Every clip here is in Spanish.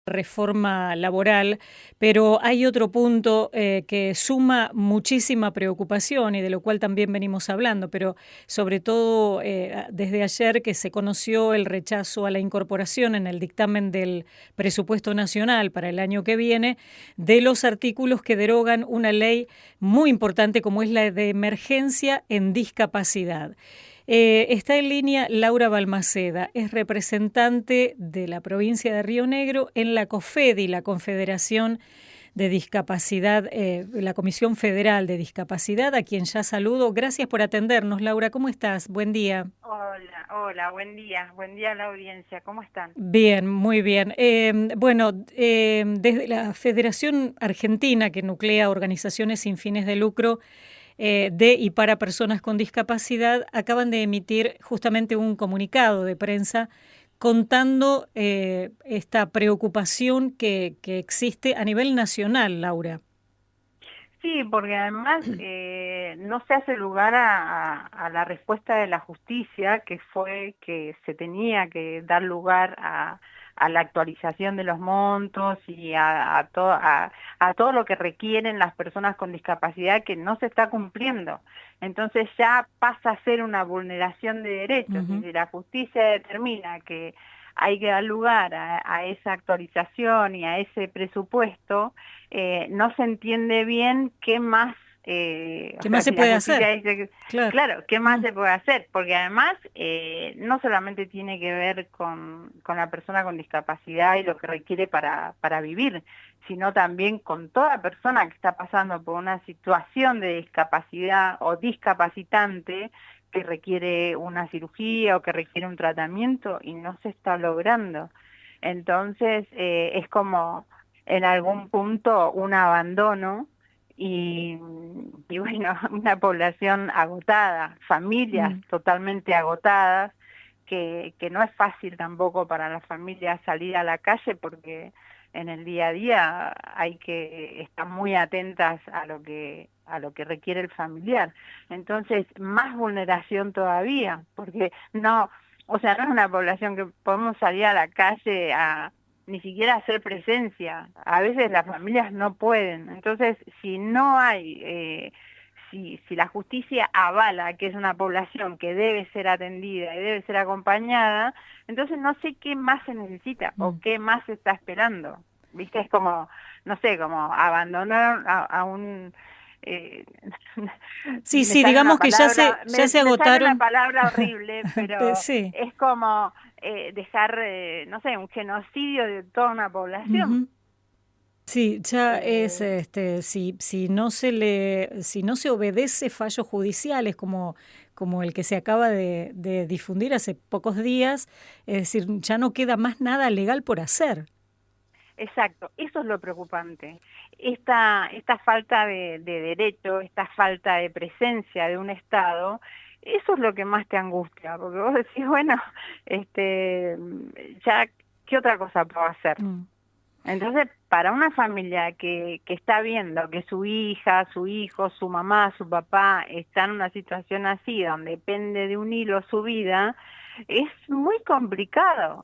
reforma laboral, pero hay otro punto que suma muchísima preocupación y de lo cual también venimos hablando, pero sobre todo desde ayer que se conoció el rechazo a la incorporación en el dictamen del presupuesto nacional para el año que viene de los artículos que derogan una ley muy importante como es la de emergencia en discapacidad. Está en línea Laura Balmaceda, es representante de la provincia de Río Negro en la COFEDI, la Confederación de Discapacidad, la Comisión Federal de Discapacidad, a quien ya saludo. Gracias por atendernos, Laura. ¿Cómo estás? Buen día. Hola, buen día a la audiencia, ¿cómo están? Bien, muy bien. Desde la Federación Argentina, que nuclea organizaciones sin fines de lucro, de y para personas con discapacidad, acaban de emitir justamente un comunicado de prensa contando esta preocupación que existe a nivel nacional, Laura. Sí, porque además no se hace lugar a la respuesta de la justicia, que fue que se tenía que dar lugar a la actualización de los montos y a todo lo que requieren las personas con discapacidad que no se está cumpliendo. Entonces ya pasa a ser una vulneración de derechos. Y si la justicia determina que hay que dar lugar a esa actualización y a ese presupuesto, no se entiende bien qué más, ¿Qué o sea, más se si la puede justicia hacer? dice que, Claro. claro, ¿qué más se puede hacer? Porque además no solamente tiene que ver con la persona con discapacidad y lo que requiere para vivir, sino también con toda persona que está pasando por una situación de discapacidad o discapacitante que requiere una cirugía o que requiere un tratamiento y no se está logrando. Entonces es como en algún punto un abandono y, y bueno, una población agotada, familias Mm. totalmente agotadas, que no es fácil tampoco para las familias salir a la calle porque en el día a día hay que estar muy atentas a lo que requiere el familiar. Entonces, más vulneración todavía, porque no, o sea, no es una población que podemos salir a la calle a ni siquiera hacer presencia. A veces las familias no pueden. Entonces, si no hay, si la justicia avala que es una población que debe ser atendida y debe ser acompañada, entonces no sé qué más se necesita o Mm. qué más se está esperando. ¿Viste? Es como, no sé, como abandonar a un... eh, Sí, me sí, sale una digamos que palabra, ya se me sale una agotaron. palabra horrible, pero Sí. es como dejar, no sé, un genocidio de toda una población. Ujú. Sí, ya es, Eh, si no se obedece fallos judiciales como el que se acaba de difundir hace pocos días, es decir, ya no queda más nada legal por hacer. exacto, eso es lo preocupante. Esta falta de derecho, esta falta de presencia de un Estado, eso es lo que más te angustia, porque vos decís, bueno, este, ya, ¿qué otra cosa puedo hacer? Mm. Entonces, para una familia que está viendo que su hija, su hijo, su mamá, su papá está en una situación así, donde depende de un hilo su vida, es muy complicado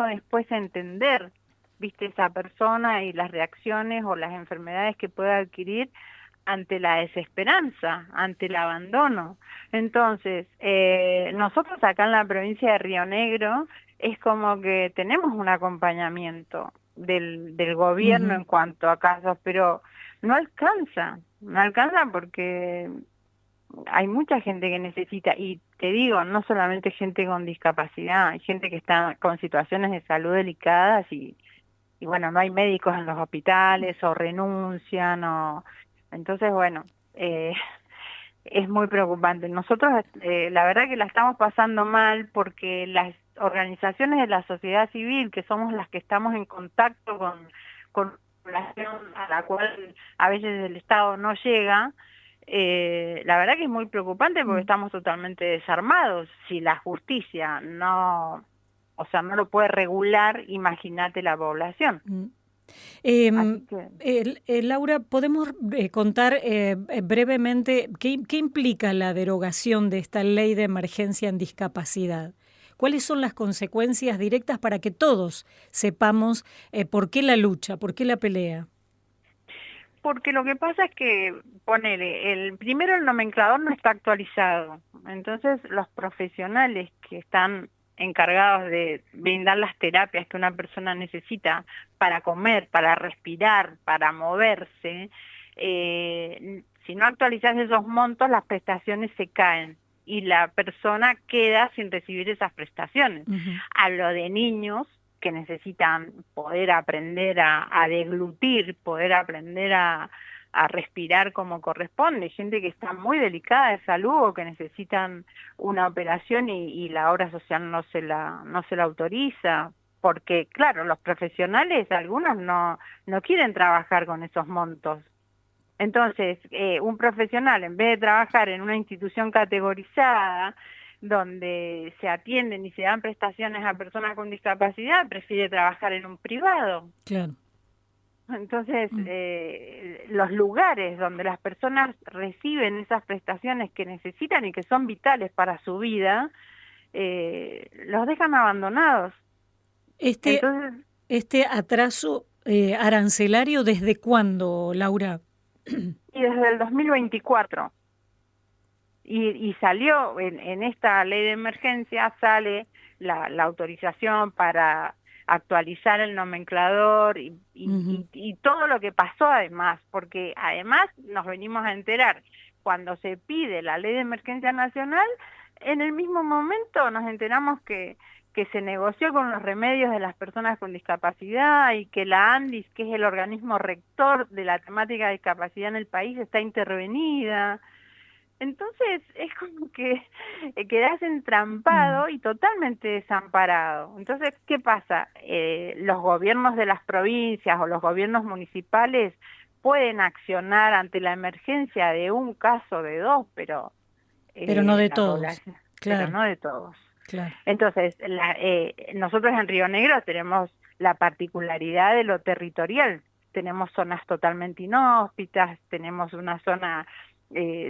después entender, viste, esa persona y las reacciones o las enfermedades que puede adquirir ante la desesperanza, ante el abandono. Entonces, nosotros acá en la provincia de Río Negro es como que tenemos un acompañamiento del gobierno Ujú. en cuanto a casos, pero no alcanza porque hay mucha gente que necesita, y te digo, no solamente gente con discapacidad, hay gente que está con situaciones de salud delicadas y bueno, no hay médicos en los hospitales o renuncian o... Entonces, bueno, es muy preocupante. Nosotros, la verdad que la estamos pasando mal porque las organizaciones de la sociedad civil, que somos las que estamos en contacto con población a la cual a veces el Estado no llega, la verdad que es muy preocupante porque Mm. estamos totalmente desarmados. Si la justicia no, o sea, no lo puede regular, imagínate la población. Mm. Así Em, que... Laura, ¿podemos contar brevemente qué implica la derogación de esta ley de emergencia en discapacidad? ¿Cuáles son las consecuencias directas para que todos sepamos por qué la lucha, por qué la pelea? Porque lo que pasa es que, ponele, primero el nomenclador no está actualizado, entonces los profesionales que están encargados de brindar las terapias que una persona necesita para comer, para respirar, para moverse, si no actualizas esos montos, las prestaciones se caen y la persona queda sin recibir esas prestaciones. Ujú. Hablo de niños que necesitan poder aprender a deglutir, poder aprender a respirar como corresponde, gente que está muy delicada de salud o que necesitan una operación y la obra social no se la autoriza, porque claro, los profesionales, algunos no quieren trabajar con esos montos. Entonces, un profesional, en vez de trabajar en una institución categorizada, donde se atienden y se dan prestaciones a personas con discapacidad, prefiere trabajar en un privado. Claro. Entonces, Mm. los lugares donde las personas reciben esas prestaciones que necesitan y que son vitales para su vida, los dejan abandonados. Este, Entonces, este atraso arancelario, ¿desde cuándo, Laura? y desde el 2024. Y salió en esta ley de emergencia, sale la autorización para actualizar el nomenclador Ujú. y todo lo que pasó además, porque además nos venimos a enterar, cuando se pide la ley de emergencia nacional, en el mismo momento nos enteramos que se negoció con los remedios de las personas con discapacidad y que la ANDIS, que es el organismo rector de la temática de discapacidad en el país, está intervenida. Entonces es como que quedás Mm. entrampado y totalmente desamparado. Entonces, ¿qué pasa? Los gobiernos de las provincias o los gobiernos municipales pueden accionar ante la emergencia de un caso, de dos, pero Pero no de la todos. población, pero Claro, no de todos. claro. Entonces, nosotros en Río Negro tenemos la particularidad de lo territorial. Tenemos zonas totalmente inhóspitas, tenemos una zona,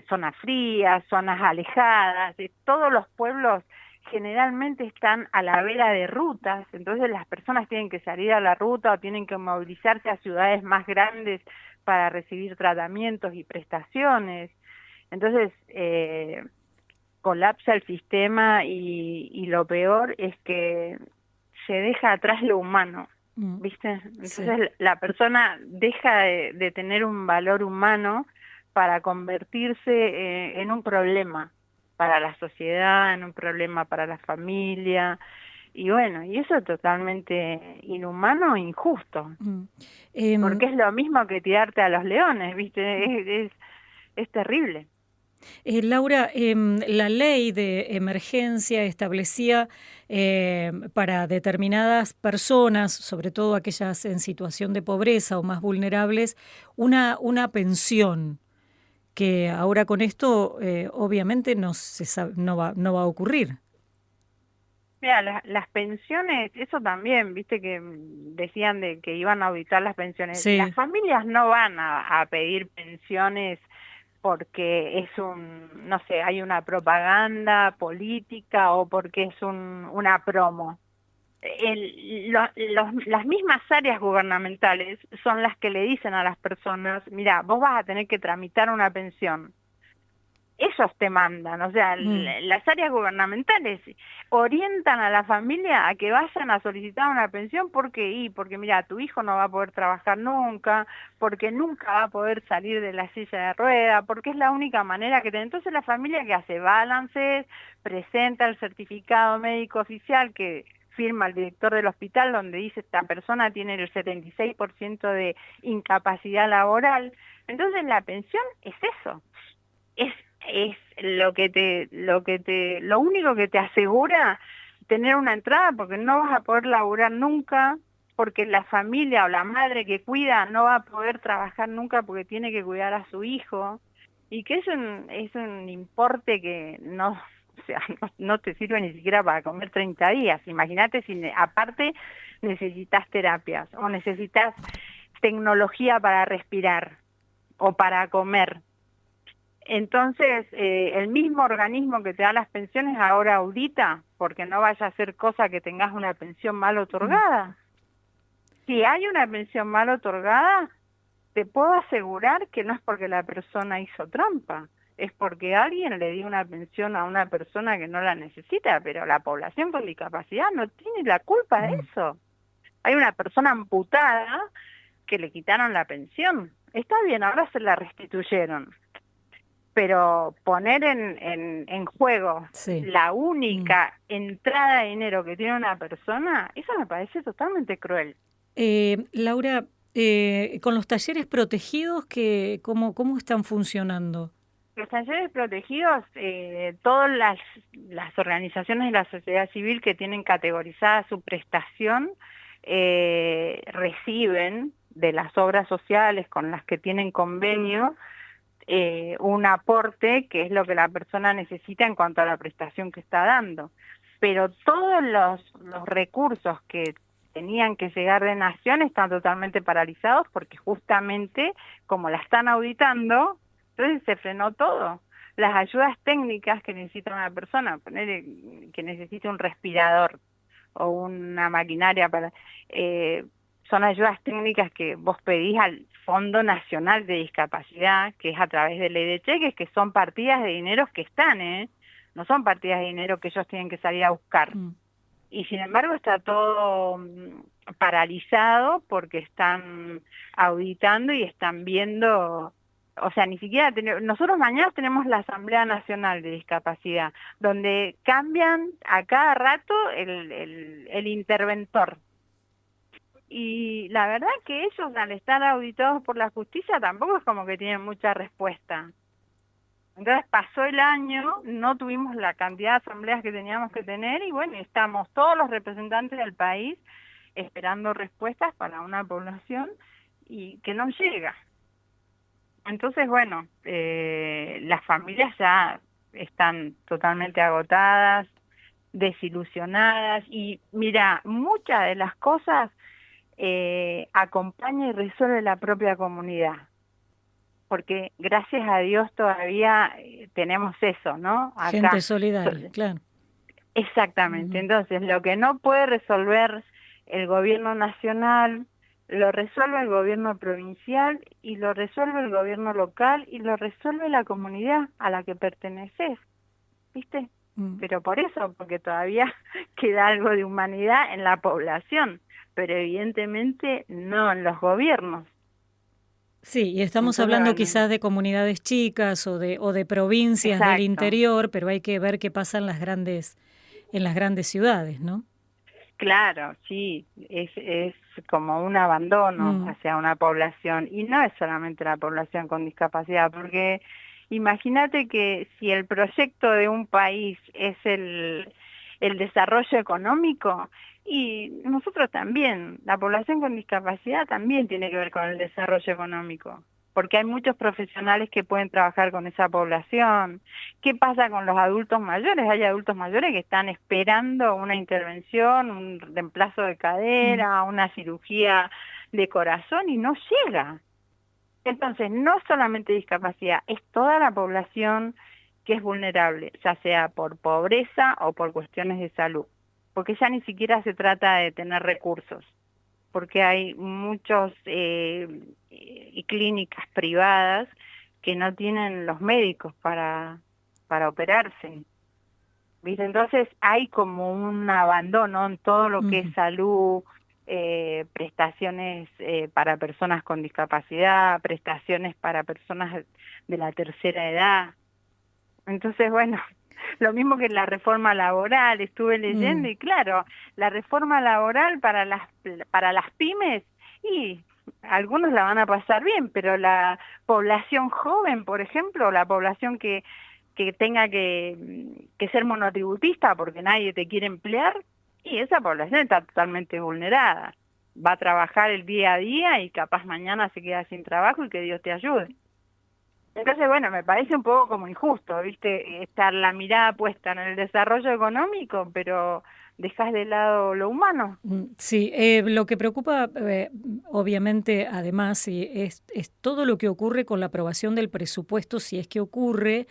zonas frías, zonas alejadas. Todos los pueblos generalmente están a la vera de rutas, entonces las personas tienen que salir a la ruta o tienen que movilizarse a ciudades más grandes para recibir tratamientos y prestaciones. Entonces, colapsa el sistema y lo peor es que se deja atrás lo humano, Mm. ¿viste? Sí. Entonces la persona deja de tener un valor humano para convertirse en un problema para la sociedad, en un problema para la familia, y bueno, y eso es totalmente inhumano e injusto, Mm. porque es lo mismo que tirarte a los leones, ¿viste? Es terrible. Laura, la ley de emergencia establecía para determinadas personas, sobre todo aquellas en situación de pobreza o más vulnerables, una pensión, que ahora con esto obviamente no se sabe, no va a ocurrir. Mira, las pensiones, eso también, viste que decían de que iban a auditar las pensiones. Las Sí. familias no van a pedir pensiones porque es no sé, hay una propaganda política o porque es una promo. Las mismas áreas gubernamentales son las que le dicen a las personas, mira, vos vas a tener que tramitar una pensión. Esos te mandan, o sea, Mm. las áreas gubernamentales orientan a la familia a que vayan a solicitar una pensión porque mira, tu hijo no va a poder trabajar nunca, porque nunca va a poder salir de la silla de rueda, porque es la única manera que tiene. Entonces la familia que hace balances, presenta el certificado médico oficial que firma el director del hospital donde dice esta persona tiene el 76% de incapacidad laboral. Entonces la pensión es eso, es lo único que te asegura tener una entrada, porque no vas a poder laburar nunca, porque la familia o la madre que cuida no va a poder trabajar nunca porque tiene que cuidar a su hijo, y que es un importe que no, o sea, no te sirve ni siquiera para comer 30 días. Imagínate si aparte necesitas terapias o necesitas tecnología para respirar o para comer. Entonces, el mismo organismo que te da las pensiones ahora audita, porque no vaya a ser cosa que tengas una pensión mal Mm, otorgada. Si hay una pensión mal otorgada, te puedo asegurar que no es porque la persona hizo trampa, es porque alguien le dio una pensión a una persona que no la necesita, pero la población con discapacidad no tiene la culpa de mm. eso. Hay una persona amputada que le quitaron la pensión. Está bien, ahora se la restituyeron, pero poner en juego Sí. la Mm. única entrada de dinero que tiene una persona, eso me parece totalmente cruel. Laura, con los talleres protegidos, ¿cómo están funcionando? Los talleres protegidos, todas las organizaciones de la sociedad civil que tienen categorizada su prestación, reciben de las obras sociales con las que tienen convenio un aporte que es lo que la persona necesita en cuanto a la prestación que está dando. Pero todos los recursos que tenían que llegar de Nación están totalmente paralizados porque justamente como la están auditando, entonces se frenó todo. Las ayudas técnicas que necesita una persona, poner que necesita un respirador o una maquinaria para... son ayudas técnicas que vos pedís al Fondo Nacional de Discapacidad, que es a través de ley de cheques, que son partidas de dinero que están, ¿eh? No son partidas de dinero que ellos tienen que salir a buscar. Mm. Y sin embargo está todo paralizado porque están auditando y están viendo, o sea, ni siquiera nosotros mañana tenemos la Asamblea Nacional de Discapacidad, donde cambian a cada rato el interventor. Y la verdad que ellos al estar auditados por la justicia tampoco es como que tienen mucha respuesta. Entonces pasó el año, no tuvimos la cantidad de asambleas que teníamos que tener y bueno, estamos todos los representantes del país esperando respuestas para una población y que no llega. Entonces, bueno, las familias ya están totalmente agotadas, desilusionadas y mira, muchas de las cosas acompaña y resuelve la propia comunidad, porque gracias a Dios todavía tenemos eso, ¿no? Gente Acá. So- solidaria, claro. Exactamente. Ujú. Entonces, lo que no puede resolver el gobierno nacional, lo resuelve el gobierno provincial y lo resuelve el gobierno local y lo resuelve la comunidad a la que perteneces, ¿viste? Mm. Pero por eso, porque todavía queda algo de humanidad en la población, pero evidentemente no en los gobiernos. Sí, y estamos Entonces, hablando bueno, quizás de comunidades chicas o de provincias del exacto. interior, pero hay que ver qué pasa en las grandes ciudades, ¿no? Claro, sí, es como un abandono Mm. hacia una población, y no es solamente la población con discapacidad, porque imagínate que si el proyecto de un país es el desarrollo económico, y nosotros también, la población con discapacidad también tiene que ver con el desarrollo económico, porque hay muchos profesionales que pueden trabajar con esa población. ¿Qué pasa con los adultos mayores? Hay adultos mayores que están esperando una intervención, un reemplazo de Mm. cadera, una cirugía de corazón y no llega. Entonces, no solamente discapacidad, es toda la población que es vulnerable, ya sea por pobreza o por cuestiones de salud, porque ya ni siquiera se trata de tener recursos, porque hay muchos y clínicas privadas que no tienen los médicos para operarse. ¿Viste? Entonces hay como un abandono en todo lo que es Ujú. salud, prestaciones para personas con discapacidad, prestaciones para personas de la tercera edad. Entonces, bueno, lo mismo que la reforma laboral, estuve leyendo Mm. y claro, la reforma laboral para las pymes, y algunos la van a pasar bien, pero la población joven, por ejemplo, la población que tenga que ser monotributista porque nadie te quiere emplear, y esa población está totalmente vulnerada. Va a trabajar el día a día y capaz mañana se queda sin trabajo y que Dios te ayude. Entonces, bueno, me parece un poco como injusto, ¿viste? Estar la mirada puesta en el desarrollo económico, pero dejas de lado lo humano. Sí, lo que preocupa, obviamente, además, es todo lo que ocurre con la aprobación del presupuesto, si es que ocurre,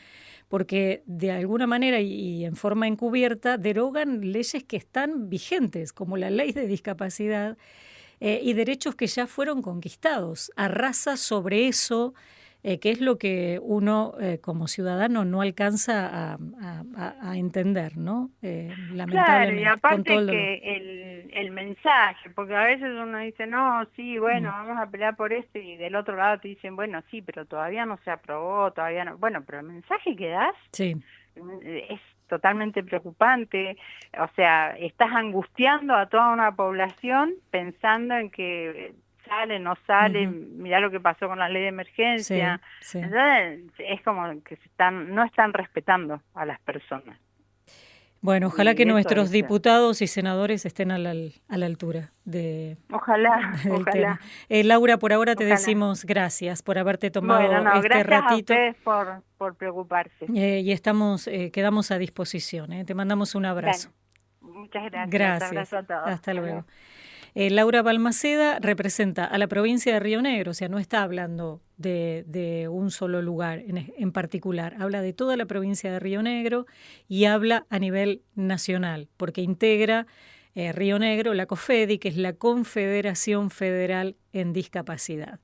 porque de alguna manera y en forma encubierta derogan leyes que están vigentes, como la ley de discapacidad, y derechos que ya fueron conquistados. Arrasa sobre eso, que es lo que uno como ciudadano no alcanza a entender, ¿no? Claro, y Lamentablemente, con todo aparte el dolor. que el mensaje, porque a veces uno dice, no, sí, bueno, Mm, vamos a pelear por esto, y del otro lado te dicen, bueno, sí, pero todavía no se aprobó, todavía no. Bueno, pero el mensaje que das sí. es totalmente preocupante. O sea, estás angustiando a toda una población pensando en que sale, no sale, Ujú. mirá lo que pasó con la ley de emergencia. Sí, sí. Entonces, es como que no están respetando a las personas. Bueno, ojalá que Y eso nuestros es, diputados y senadores estén a la altura ojalá, del tema. ojalá, Laura, por ahora te ojalá. decimos gracias por haberte Bueno, tomado no, este gracias a ratito ustedes por preocuparse. y estamos, quedamos a disposición. Te mandamos un abrazo. Bueno, muchas gracias. Gracias. Abrazo a todos. Hasta Hasta luego. luego. Laura Balmaceda representa a la provincia de Río Negro, o sea, no está hablando de un solo lugar en particular, habla de toda la provincia de Río Negro y habla a nivel nacional, porque integra Río Negro, la COFEDI, que es la Confederación Federal en Discapacidad.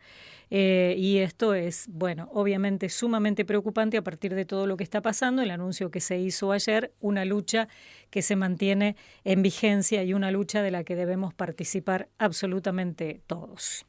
Y esto es, bueno, obviamente sumamente preocupante a partir de todo lo que está pasando, el anuncio que se hizo ayer, una lucha que se mantiene en vigencia y una lucha de la que debemos participar absolutamente todos.